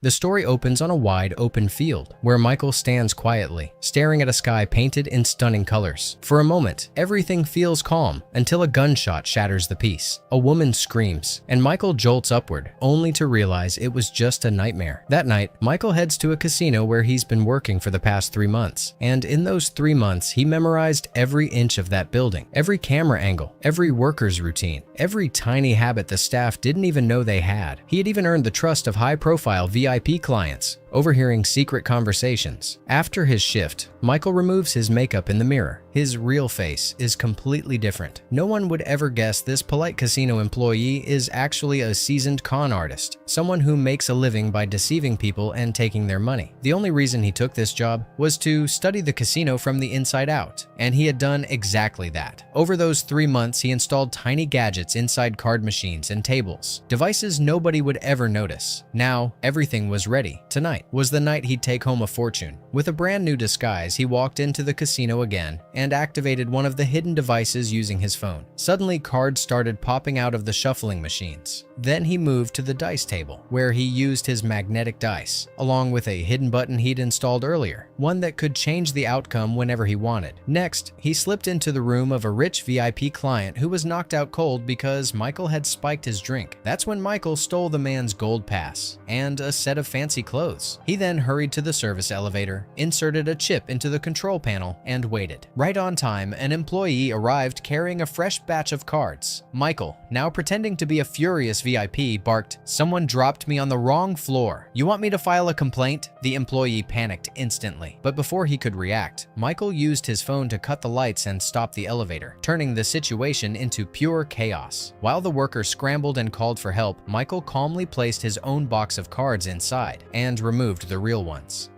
The story opens on a wide, open field, where Michael stands quietly, staring at a sky painted in stunning colors. For a moment, everything feels calm, until a gunshot shatters the peace. A woman screams, and Michael jolts upward, only to realize it was just a nightmare. That night, Michael heads to a casino where he's been working for the past 3 months, and in those 3 months, he memorized every inch of that building, every camera angle, every worker's routine, every tiny habit the staff didn't even know they had. He had even earned the trust of high-profile VIP clients, overhearing secret conversations. After his shift, Michael removes his makeup in the mirror. His real face is completely different. No one would ever guess this polite casino employee is actually a seasoned con artist, someone who makes a living by deceiving people and taking their money. The only reason he took this job was to study the casino from the inside out, and he had done exactly that. Over those 3 months, he installed tiny gadgets inside card machines and tables, devices nobody would ever notice. Now, everything was ready. Tonight was the night he'd take home a fortune. With a brand new disguise, he walked into the casino again and activated one of the hidden devices using his phone. Suddenly, cards started popping out of the shuffling machines. Then he moved to the dice table, where he used his magnetic dice, along with a hidden button he'd installed earlier, one that could change the outcome whenever he wanted. Next, he slipped into the room of a rich VIP client who was knocked out cold because Michael had spiked his drink. That's when Michael stole the man's gold pass and a set of fancy clothes. He then hurried to the service elevator, inserted a chip into the control panel, and waited. Right on time, an employee arrived carrying a fresh batch of cards. Michael, now pretending to be a furious VIP, barked, "Someone dropped me on the wrong floor. You want me to file a complaint?" The employee panicked instantly, but before he could react, Michael used his phone to cut the lights and stop the elevator, turning the situation into pure chaos. While the worker scrambled and called for help, Michael calmly placed his own box of cards inside and removed the real ones.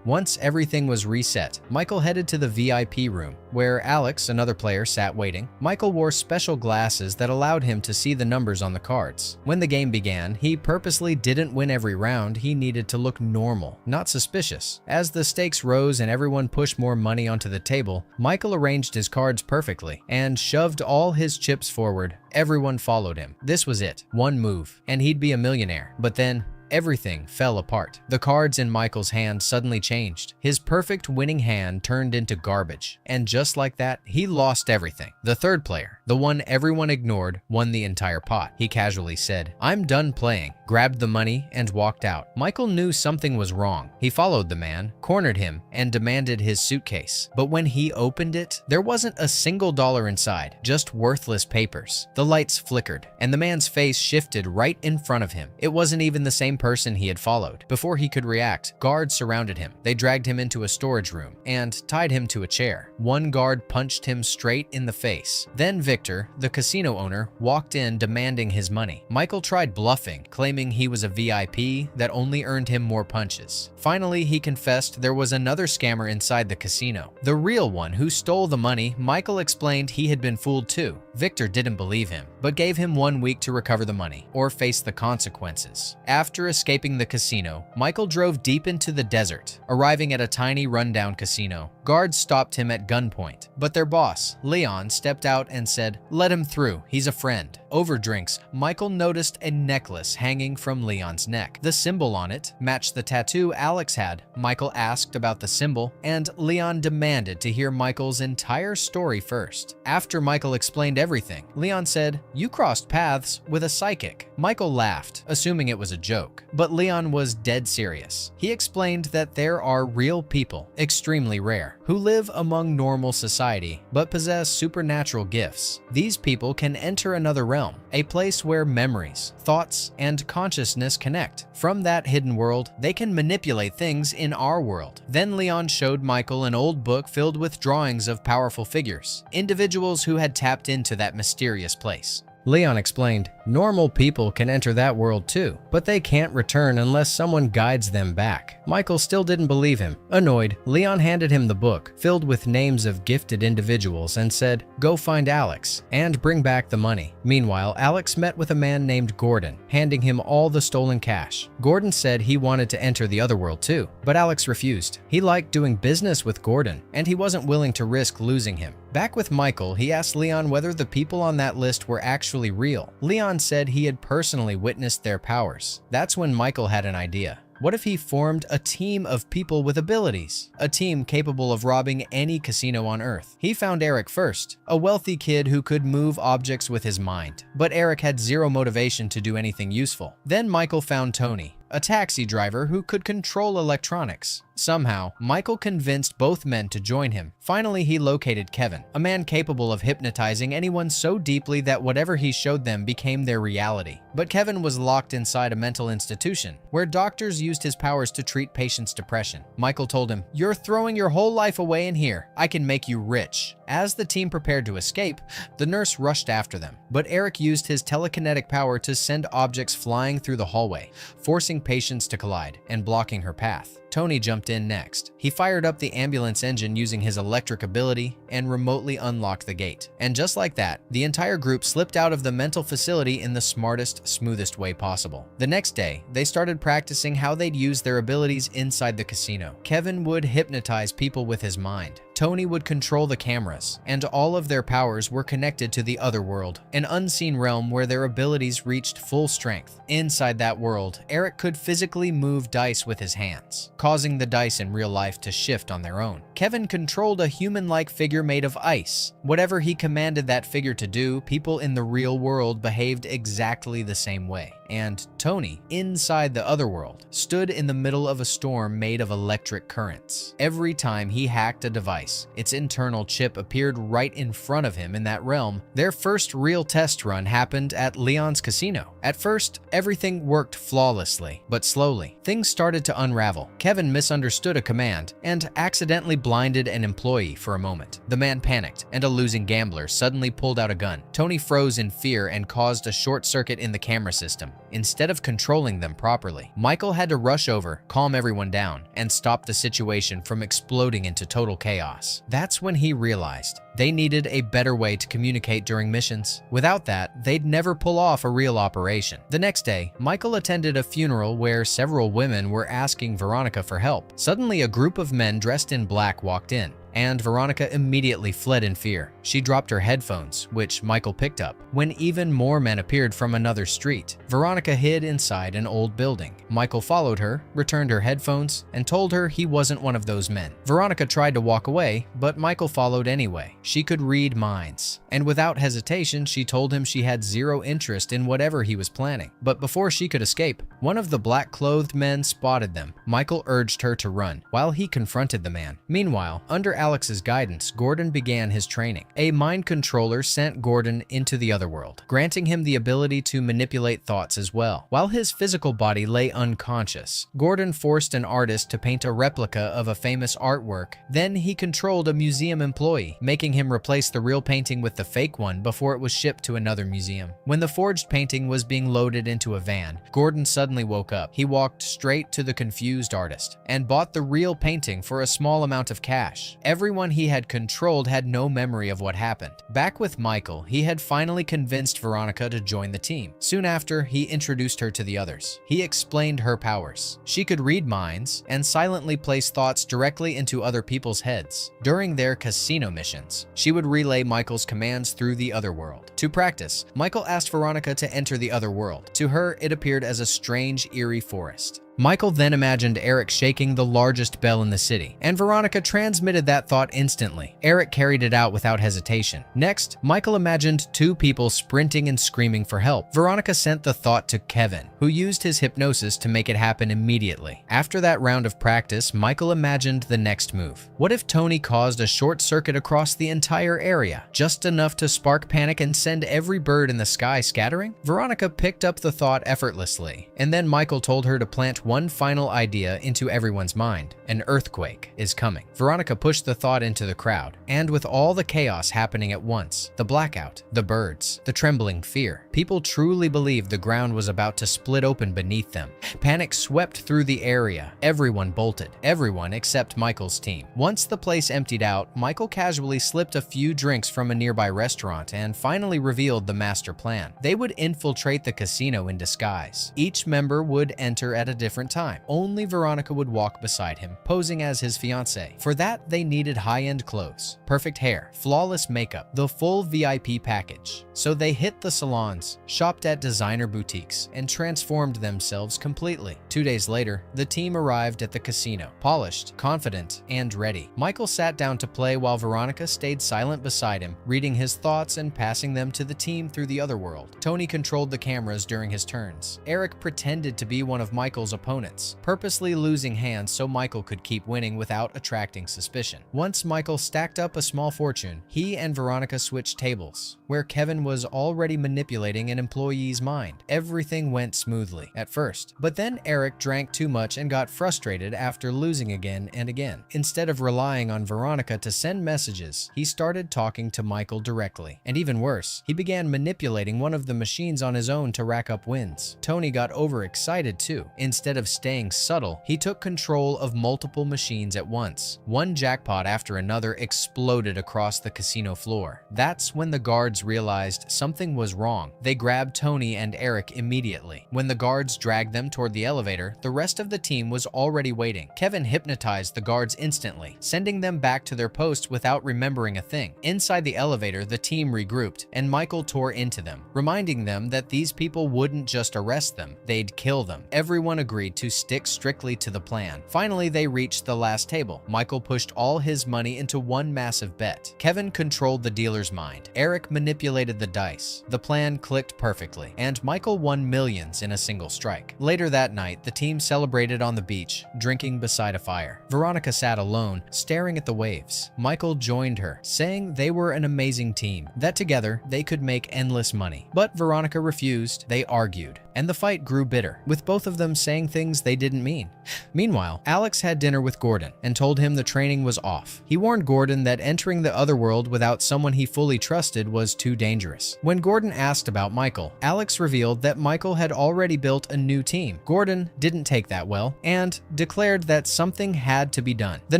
Once everything was reset, Michael headed to the VIP room, where Alex, another player, sat waiting. Michael wore special glasses that allowed him to see the numbers on the cards. When the game began, he purposely didn't win every round. He needed to look normal, not suspicious. As the stakes rose and everyone pushed more money onto the table, Michael arranged his cards perfectly and shoved all his chips forward. Everyone followed him. This was it. One move, and he'd be a millionaire. But then, everything fell apart. The cards in Michael's hand suddenly changed. His perfect winning hand turned into garbage. And just like that, he lost everything. The third player, the one everyone ignored, won the entire pot. He casually said, "I'm done playing," grabbed the money, and walked out. Michael knew something was wrong. He followed the man, cornered him, and demanded his suitcase. But when he opened it, there wasn't a single dollar inside, just worthless papers. The lights flickered, and the man's face shifted right in front of him. It wasn't even the same person he had followed. Before he could react, guards surrounded him. They dragged him into a storage room and tied him to a chair. One guard punched him straight in the face. Then Victor, the casino owner, walked in demanding his money. Michael tried bluffing, claiming he was a VIP that only earned him more punches. Finally, he confessed there was another scammer inside the casino. The real one who stole the money. Michael explained he had been fooled too. Victor didn't believe him, but gave him 1 week to recover the money or face the consequences. After escaping the casino, Michael drove deep into the desert, arriving at a tiny rundown casino. Guards stopped him at gunpoint, but their boss, Leon, stepped out and said, "Let him through, he's a friend." Over drinks, Michael noticed a necklace hanging from Leon's neck. The symbol on it matched the tattoo Alex had. Michael asked about the symbol, and Leon demanded to hear Michael's entire story first. After Michael explained everything, Leon said, "You crossed paths with a psychic." Michael laughed, assuming it was a joke, but Leon was dead serious. He explained that there are real people, extremely rare, who live among normal society but possess supernatural gifts. These people can enter another realm, a place where memories, thoughts, and consciousness connect. From that hidden world, they can manipulate things in our world. Then Leon showed Michael an old book filled with drawings of powerful figures, individuals who had tapped into that mysterious place. Leon explained, "Normal people can enter that world too, but they can't return unless someone guides them back." Michael still didn't believe him. Annoyed, Leon handed him the book, filled with names of gifted individuals, and said, "Go find Alex and bring back the money." Meanwhile, Alex met with a man named Gordon, handing him all the stolen cash. Gordon said he wanted to enter the other world too, but Alex refused. He liked doing business with Gordon, and he wasn't willing to risk losing him. Back with Michael, he asked Leon whether the people on that list were actually real. Leon said he had personally witnessed their powers. That's when Michael had an idea. What if he formed a team of people with abilities? A team capable of robbing any casino on Earth. He found Eric first, a wealthy kid who could move objects with his mind. But Eric had zero motivation to do anything useful. Then Michael found Tony, a taxi driver who could control electronics. Somehow, Michael convinced both men to join him. Finally, he located Kevin, a man capable of hypnotizing anyone so deeply that whatever he showed them became their reality. But Kevin was locked inside a mental institution, where doctors used his powers to treat patients' depression. Michael told him, "You're throwing your whole life away in here. I can make you rich." As the team prepared to escape, the nurse rushed after them. But Eric used his telekinetic power to send objects flying through the hallway, forcing patients to collide and blocking her path. Tony jumped in next. He fired up the ambulance engine using his electric ability and remotely unlocked the gate. And just like that, the entire group slipped out of the mental facility in the smartest, smoothest way possible. The next day, they started practicing how they'd use their abilities inside the casino. Kevin would hypnotize people with his mind. Tony would control the cameras, and all of their powers were connected to the other world, an unseen realm where their abilities reached full strength. Inside that world, Eric could physically move dice with his hands, causing the dice in real life to shift on their own. Kevin controlled a human-like figure made of ice. Whatever he commanded that figure to do, people in the real world behaved exactly the same way. And Tony, inside the other world, stood in the middle of a storm made of electric currents. Every time he hacked a device, its internal chip appeared right in front of him in that realm. Their first real test run happened at Leon's casino. At first, everything worked flawlessly, but slowly, things started to unravel. Kevin misunderstood a command and accidentally blinded an employee for a moment. The man panicked, and a losing gambler suddenly pulled out a gun. Tony froze in fear and caused a short circuit in the camera system. Instead of controlling them properly, Michael had to rush over, calm everyone down, and stop the situation from exploding into total chaos. That's when he realized they needed a better way to communicate during missions. Without that, they'd never pull off a real operation. The next day, Michael attended a funeral where several women were asking Veronica for help. Suddenly, a group of men dressed in black walked in, and Veronica immediately fled in fear. She dropped her headphones, which Michael picked up, when even more men appeared from another street. Veronica hid inside an old building. Michael followed her, returned her headphones, and told her he wasn't one of those men. Veronica tried to walk away, but Michael followed anyway. She could read minds, and without hesitation, she told him she had zero interest in whatever he was planning. But before she could escape, one of the black-clothed men spotted them. Michael urged her to run, while he confronted the man. Meanwhile, under Alex's guidance, Gordon began his training. A mind controller sent Gordon into the other world, granting him the ability to manipulate thoughts as well. While his physical body lay unconscious, Gordon forced an artist to paint a replica of a famous artwork. Then he controlled a museum employee, making him replace the real painting with the fake one before it was shipped to another museum. When the forged painting was being loaded into a van, Gordon suddenly woke up. He walked straight to the confused artist and bought the real painting for a small amount of cash. Everyone he had controlled had no memory of what happened. Back with Michael, he had finally convinced Veronica to join the team. Soon after, he introduced her to the others. He explained her powers. She could read minds and silently place thoughts directly into other people's heads. During their casino missions, she would relay Michael's commands through the other world. To practice, Michael asked Veronica to enter the other world. To her, it appeared as a strange, eerie forest. Michael then imagined Eric shaking the largest bell in the city, and Veronica transmitted that thought instantly. Eric carried it out without hesitation. Next, Michael imagined two people sprinting and screaming for help. Veronica sent the thought to Kevin, who used his hypnosis to make it happen immediately. After that round of practice, Michael imagined the next move. What if Tony caused a short circuit across the entire area, just enough to spark panic and send every bird in the sky scattering? Veronica picked up the thought effortlessly, and then Michael told her to plant one final idea into everyone's mind. An earthquake is coming. Veronica pushed the thought into the crowd, and with all the chaos happening at once, the blackout, the birds, the trembling fear, people truly believed the ground was about to split open beneath them. Panic swept through the area. Everyone bolted. Everyone except Michael's team. Once the place emptied out, Michael casually slipped a few drinks from a nearby restaurant and finally revealed the master plan. They would infiltrate the casino in disguise. Each member would enter at a different different time. Only Veronica would walk beside him, posing as his fiancée. For that, they needed high-end clothes, perfect hair, flawless makeup, the full VIP package. So they hit the salons, shopped at designer boutiques, and transformed themselves completely. 2 days later, the team arrived at the casino, polished, confident, and ready. Michael sat down to play while Veronica stayed silent beside him, reading his thoughts and passing them to the team through the other world. Tony controlled the cameras during his turns. Eric pretended to be one of Michael's opponents, purposely losing hands so Michael could keep winning without attracting suspicion. Once Michael stacked up a small fortune, he and Veronica switched tables, where Kevin was already manipulating an employee's mind. Everything went smoothly at first, but then Eric drank too much and got frustrated after losing again and again. Instead of relying on Veronica to send messages, he started talking to Michael directly. And even worse, he began manipulating one of the machines on his own to rack up wins. Tony got overexcited too. Instead of staying subtle, he took control of multiple machines at once. One jackpot after another exploded across the casino floor. That's when the guards realized something was wrong. They grabbed Tony and Eric immediately. When the guards dragged them toward the elevator, the rest of the team was already waiting. Kevin hypnotized the guards instantly, sending them back to their posts without remembering a thing. Inside the elevator, the team regrouped, and Michael tore into them, reminding them that these people wouldn't just arrest them, they'd kill them. Everyone agreed to stick strictly to the plan. Finally, they reached the last table. Michael pushed all his money into one massive bet. Kevin controlled the dealer's mind. Eric manipulated the dice. The plan clicked perfectly, and Michael won millions in a single strike. Later that night, the team celebrated on the beach, drinking beside a fire. Veronica sat alone, staring at the waves. Michael joined her, saying they were an amazing team, that together they could make endless money. But Veronica refused. They argued, and the fight grew bitter, with both of them saying things they didn't mean. Meanwhile, Alex had dinner with Gordon and told him the training was off. He warned Gordon that entering the other world without someone he fully trusted was too dangerous. When Gordon asked about Michael, Alex revealed that Michael had already built a new team. Gordon didn't take that well and declared that something had to be done. The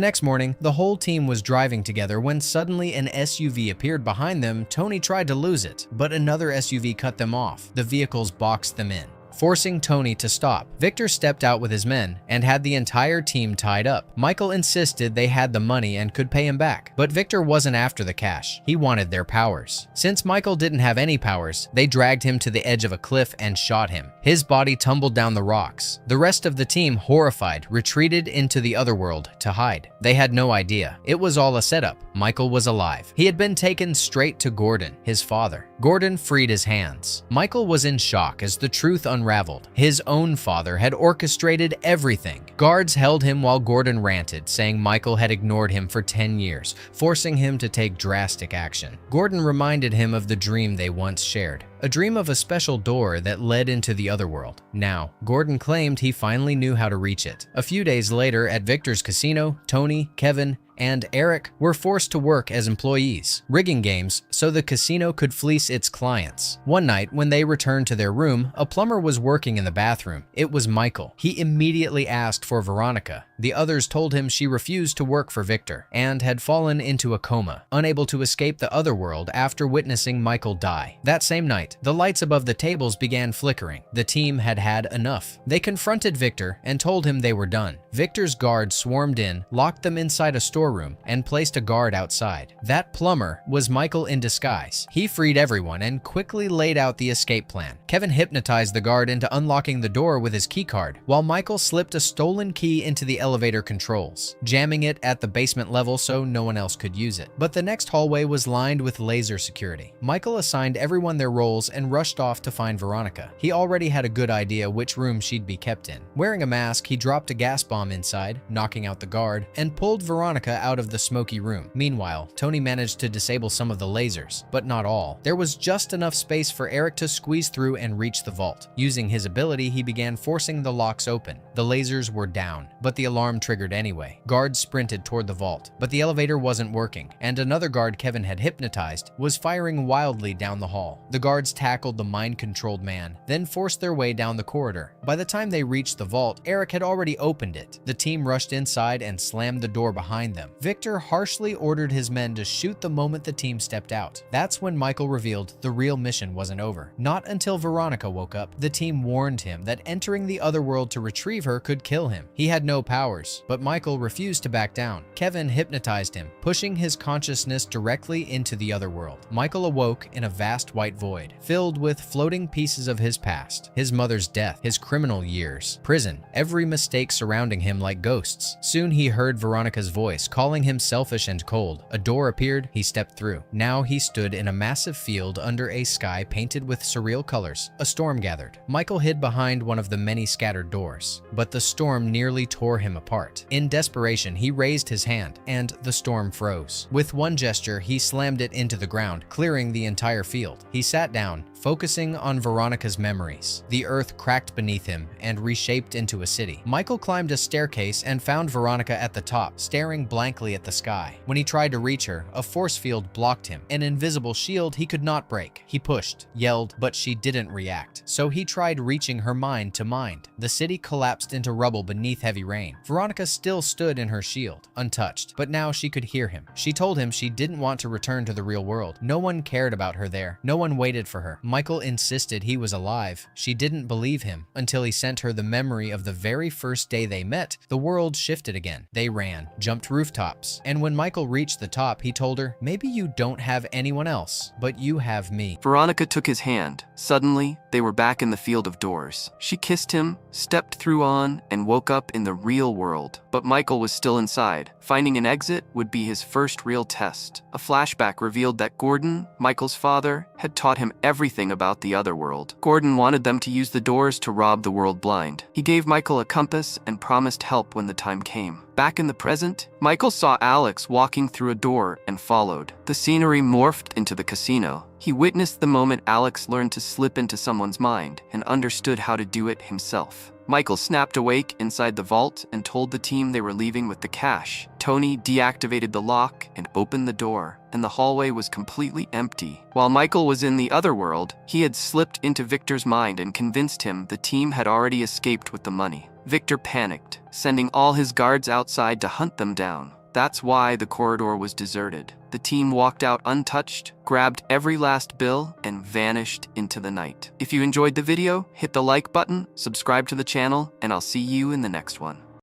next morning, the whole team was driving together when suddenly an SUV appeared behind them. Tony tried to lose it, but another SUV cut them off. The vehicles boxed them in, forcing Tony to stop. Victor stepped out with his men and had the entire team tied up. Michael insisted they had the money and could pay him back, but Victor wasn't after the cash. He wanted their powers. Since Michael didn't have any powers, they dragged him to the edge of a cliff and shot him. His body tumbled down the rocks. The rest of the team, horrified, retreated into the other world to hide. They had no idea. It was all a setup. Michael was alive. He had been taken straight to Gordon, his father. Gordon freed his hands. Michael was in shock as the truth unraveled. His own father had orchestrated everything. Guards held him while Gordon ranted, saying Michael had ignored him for 10 years, forcing him to take drastic action. Gordon reminded him of the dream they once shared, a dream of a special door that led into the other world. Now, Gordon claimed he finally knew how to reach it. A few days later, at Victor's casino, Tony, Kevin, and Eric were forced to work as employees, rigging games so the casino could fleece its clients. One night, when they returned to their room, a plumber was working in the bathroom. It was Michael. He immediately asked for Veronica. The others told him she refused to work for Victor and had fallen into a coma, unable to escape the other world after witnessing Michael die. That same night, the lights above the tables began flickering. The team had had enough. They confronted Victor and told him they were done. Victor's guards swarmed in, locked them inside a storeroom, and placed a guard outside. That plumber was Michael in disguise. He freed everyone and quickly laid out the escape plan. Kevin hypnotized the guard into unlocking the door with his keycard, while Michael slipped a stolen key into the elevator controls, jamming it at the basement level so no one else could use it. But the next hallway was lined with laser security. Michael assigned everyone their roles and rushed off to find Veronica. He already had a good idea which room she'd be kept in. Wearing a mask, he dropped a gas bomb inside, knocking out the guard, and pulled Veronica out of the smoky room. Meanwhile, Tony managed to disable some of the lasers, but not all. There was just enough space for Eric to squeeze through and reach the vault. Using his ability, he began forcing the locks open. The lasers were down, but the alarm triggered anyway. Guards sprinted toward the vault, but the elevator wasn't working, and another guard Kevin had hypnotized was firing wildly down the hall. The guards tackled the mind-controlled man, then forced their way down the corridor. By the time they reached the vault, Eric had already opened it. The team rushed inside and slammed the door behind them. them. Victor harshly ordered his men to shoot the moment the team stepped out. That's when Michael revealed the real mission wasn't over. Not until Veronica woke up, the team warned him that entering the other world to retrieve her could kill him. He had no powers, but Michael refused to back down. Kevin hypnotized him, pushing his consciousness directly into the other world. Michael awoke in a vast white void, filled with floating pieces of his past, his mother's death, his criminal years, prison, every mistake surrounding him like ghosts. Soon he heard Veronica's voice, calling him selfish and cold. A door appeared, he stepped through. Now he stood in a massive field under a sky painted with surreal colors. A storm gathered. Michael hid behind one of the many scattered doors, but the storm nearly tore him apart. In desperation, he raised his hand, and the storm froze. With one gesture, he slammed it into the ground, clearing the entire field. He sat down, focusing on Veronica's memories. The earth cracked beneath him and reshaped into a city. Michael climbed a staircase and found Veronica at the top, staring blankly at the sky. When he tried to reach her, a force field blocked him, an invisible shield he could not break. He pushed, yelled, but she didn't react. So he tried reaching her mind to mind. The city collapsed into rubble beneath heavy rain. Veronica still stood in her shield, untouched, but now she could hear him. She told him she didn't want to return to the real world. No one cared about her there. No one waited for her. Michael insisted he was alive. She didn't believe him until he sent her the memory of the very first day they met. The world shifted again. They ran, jumped rooftops, and when Michael reached the top, he told her, "Maybe you don't have anyone else, but you have me." Veronica took his hand. Suddenly, they were back in the field of doors. She kissed him, stepped through on, and woke up in the real world. But Michael was still inside. Finding an exit would be his first real test. A flashback revealed that Gordon, Michael's father, had taught him everything about the other world. Gordon wanted them to use the doors to rob the world blind. He gave Michael a compass and promised help when the time came. Back in the present, Michael saw Alex walking through a door and followed. The scenery morphed into the casino. He witnessed the moment Alex learned to slip into someone's mind and understood how to do it himself. Michael snapped awake inside the vault and told the team they were leaving with the cash. Tony deactivated the lock and opened the door, and the hallway was completely empty. While Michael was in the other world, he had slipped into Victor's mind and convinced him the team had already escaped with the money. Victor panicked, sending all his guards outside to hunt them down. That's why the corridor was deserted. The team walked out untouched, grabbed every last bill, and vanished into the night. If you enjoyed the video, hit the like button, subscribe to the channel, and I'll see you in the next one.